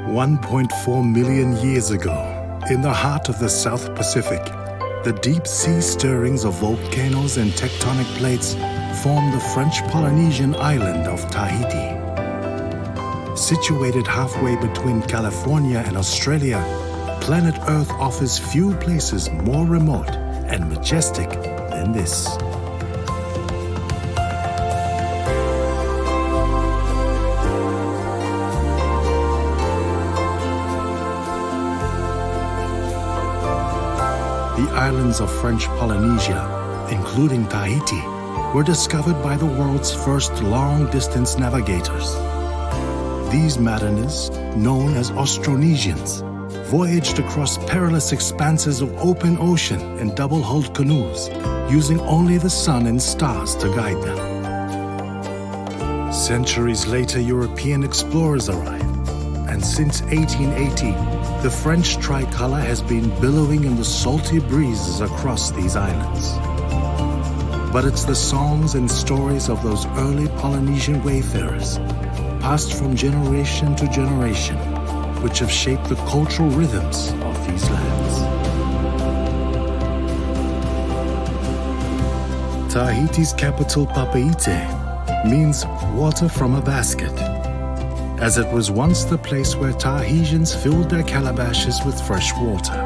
1.4 million years ago, in the heart of the South Pacific, the deep sea stirrings of volcanoes and tectonic plates form the French Polynesian island of Tahiti. Situated halfway between California and Australia, planet Earth offers few places more remote and majestic than this. The islands of French Polynesia, including Tahiti, were discovered by the world's first long-distance navigators. These mariners, known as Austronesians, voyaged across perilous expanses of open ocean in double-hulled canoes, using only the sun and stars to guide them. Centuries later, European explorers arrived, and since 1880, the French tricolor has been billowing in the salty breezes across these islands. But it's the songs and stories of those early Polynesian wayfarers, passed from generation to generation, which have shaped the cultural rhythms of these lands. Tahiti's capital, Papeete, means water from a basket, as it was once the place where Tahitians filled their calabashes with fresh water.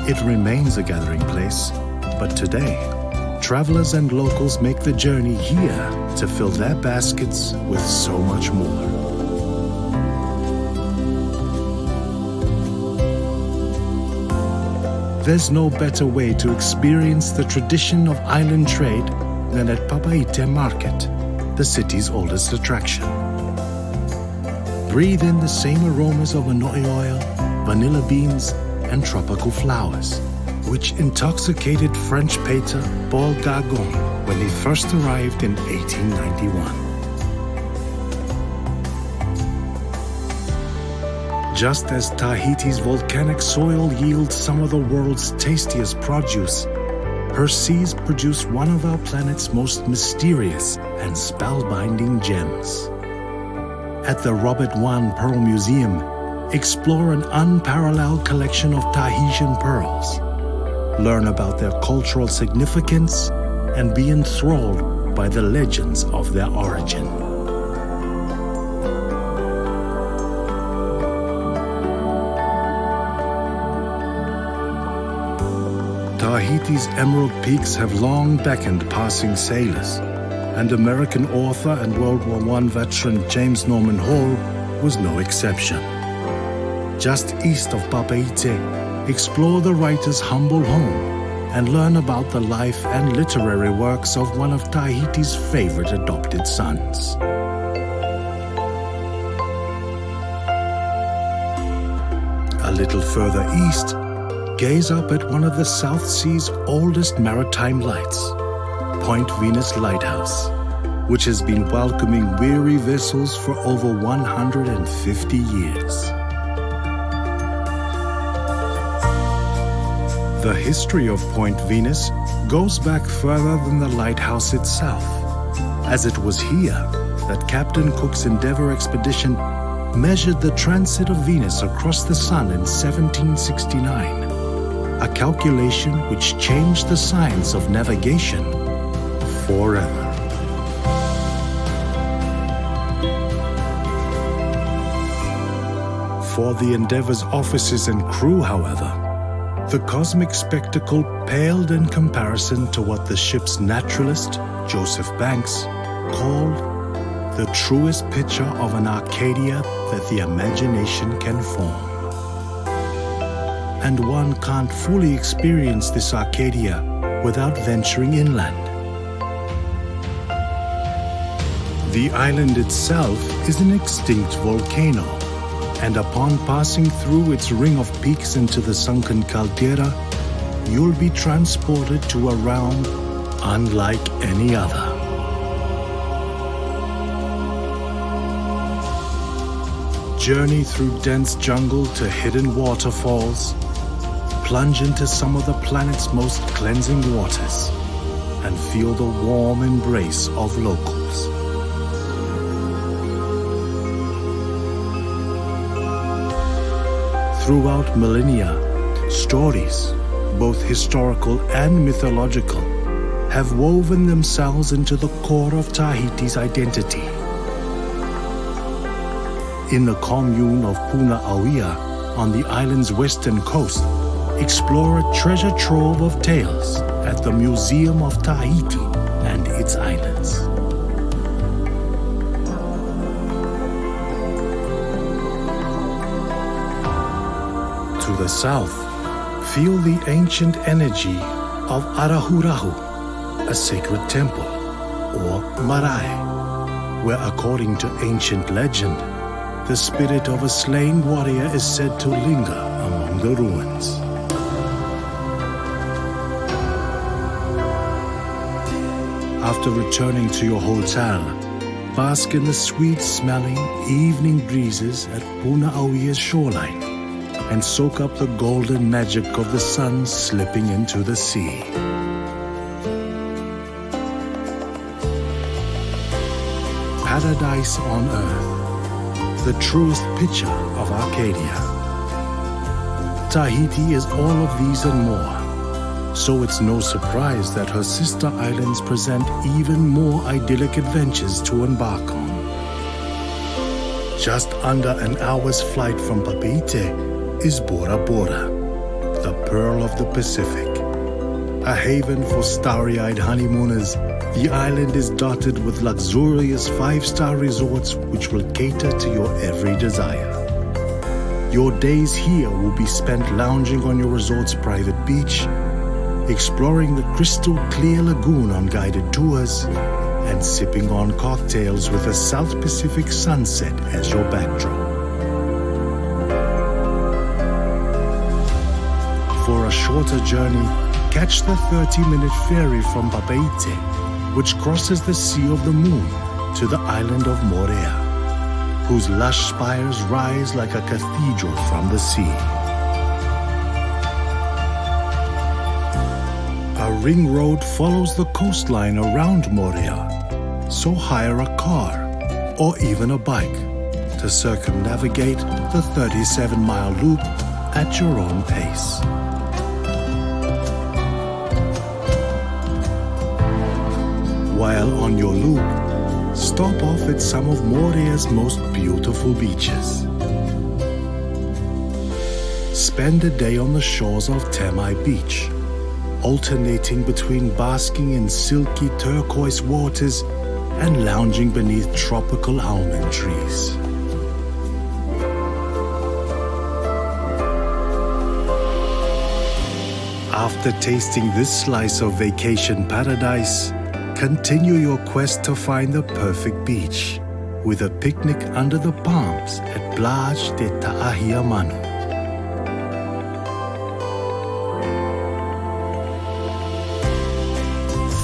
It remains a gathering place, but today, travelers and locals make the journey here to fill their baskets with so much more. There's no better way to experience the tradition of island trade than at Papeete Market, the city's oldest attraction. Breathe in the same aromas of anoi oil, vanilla beans, and tropical flowers, which intoxicated French painter Paul Gauguin when he first arrived in 1891. Just as Tahiti's volcanic soil yields some of the world's tastiest produce, her seas produce one of our planet's most mysterious and spellbinding gems. At the Robert Wan Pearl Museum, explore an unparalleled collection of Tahitian pearls. Learn about their cultural significance and be enthralled by the legends of their origin. Tahiti's emerald peaks have long beckoned passing sailors, and American author and World War I veteran James Norman Hall was no exception. Just east of Papeete, explore the writer's humble home and learn about the life and literary works of one of Tahiti's favorite adopted sons. A little further east, gaze up at one of the South Sea's oldest maritime lights, Point Venus Lighthouse, which has been welcoming weary vessels for over 150 years. The history of Point Venus goes back further than the lighthouse itself, as it was here that Captain Cook's Endeavour expedition measured the transit of Venus across the Sun in 1769, a calculation which changed the science of navigation forever. For the Endeavour's officers and crew, however, the cosmic spectacle paled in comparison to what the ship's naturalist, Joseph Banks, called the truest picture of an Arcadia that the imagination can form. And one can't fully experience this Arcadia without venturing inland. The island itself is an extinct volcano, and upon passing through its ring of peaks into the sunken caldera, you'll be transported to a realm unlike any other. Journey through dense jungle to hidden waterfalls, plunge into some of the planet's most cleansing waters, and feel the warm embrace of locals. Throughout millennia, stories, both historical and mythological, have woven themselves into the core of Tahiti's identity. In the commune of Puna'auia, on the island's western coast, explore a treasure trove of tales at the Museum of Tahiti and its islands. To the south, feel the ancient energy of Arahurahu, a sacred temple, or marae, where according to ancient legend, the spirit of a slain warrior is said to linger among the ruins. After returning to your hotel, bask in the sweet-smelling evening breezes at Puna'auia's shoreline and soak up the golden magic of the sun slipping into the sea. Paradise on earth, the truest picture of Arcadia. Tahiti is all of these and more, so it's no surprise that her sister islands present even more idyllic adventures to embark on. Just under an hour's flight from Papeete is Bora Bora, the pearl of the Pacific. A haven for starry-eyed honeymooners, the island is dotted with luxurious five-star resorts which will cater to your every desire. Your days here will be spent lounging on your resort's private beach, exploring the crystal-clear lagoon on guided tours, and sipping on cocktails with a South Pacific sunset as your backdrop. For a shorter journey, catch the 30-minute ferry from Papeete, which crosses the Sea of the Moon to the island of Moorea, whose lush spires rise like a cathedral from the sea. A ring road follows the coastline around Moorea, so hire a car or even a bike to circumnavigate the 37-mile loop at your own pace. While on your loop, stop off at some of Moorea's most beautiful beaches. Spend a day on the shores of Temai Beach, alternating between basking in silky turquoise waters and lounging beneath tropical almond trees. After tasting this slice of vacation paradise, continue your quest to find the perfect beach with a picnic under the palms at Plage de Ta'ahiamanu.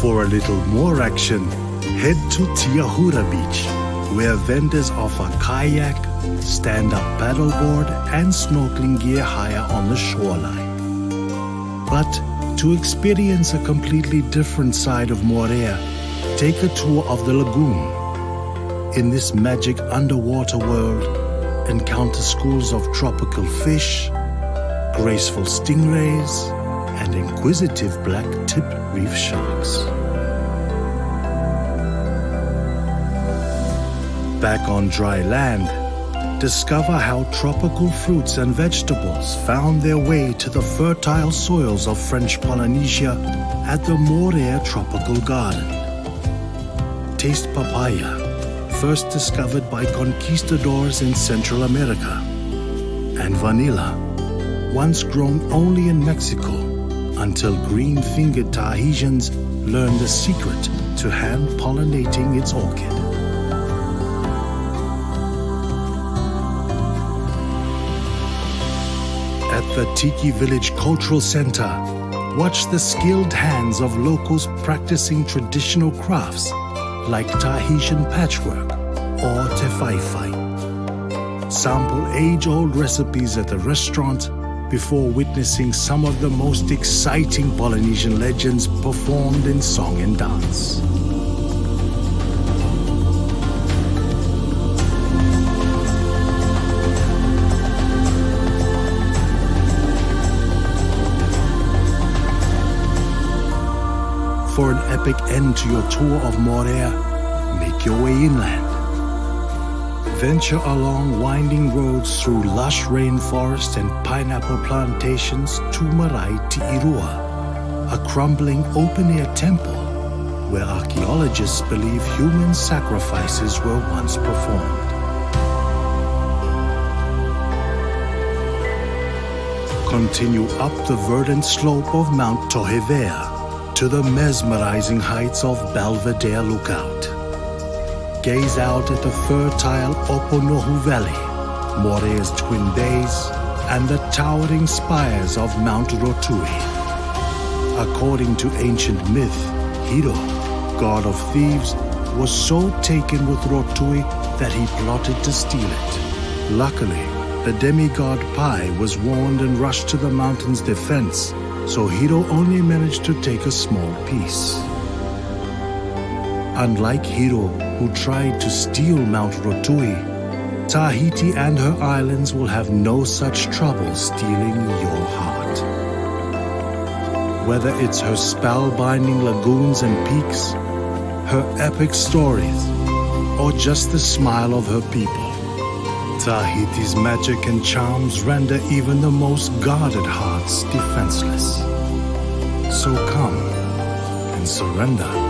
For a little more action, head to Tiahura Beach, where vendors offer kayak, stand-up paddleboard, and snorkeling gear hire on the shoreline. But to experience a completely different side of Moorea, take a tour of the lagoon. In this magic underwater world, encounter schools of tropical fish, graceful stingrays, and inquisitive black-tip reef sharks. Back on dry land, discover how tropical fruits and vegetables found their way to the fertile soils of French Polynesia at the Moorea Tropical Garden. Taste papaya, first discovered by conquistadors in Central America, and vanilla, once grown only in Mexico, until green-fingered Tahitians learned the secret to hand-pollinating its orchid. At the Tiki Village Cultural Center, watch the skilled hands of locals practicing traditional crafts like Tahitian patchwork or tefaifai. Sample age-old recipes at the restaurant before witnessing some of the most exciting Polynesian legends performed in song and dance. epic end to your tour of Moorea, make your way inland. Venture along winding roads through lush rainforest and pineapple plantations to Marae Ti'irua, a crumbling open-air temple where archaeologists believe human sacrifices were once performed. Continue up the verdant slope of Mount Tohevea to the mesmerizing heights of Belvedere Lookout. Gaze out at the fertile Oponohu Valley, Moorea's twin bays, and the towering spires of Mount Rotui. According to ancient myth, Hiro, god of thieves, was so taken with Rotui that he plotted to steal it. Luckily, the demigod Pai was warned and rushed to the mountain's defense, so Hiro only managed to take a small piece. Unlike Hiro, who tried to steal Mount Rotui, Tahiti and her islands will have no such trouble stealing your heart. Whether it's her spellbinding lagoons and peaks, her epic stories, or just the smile of her people, Tahiti's magic and charms render even the most guarded hearts defenseless. So come and surrender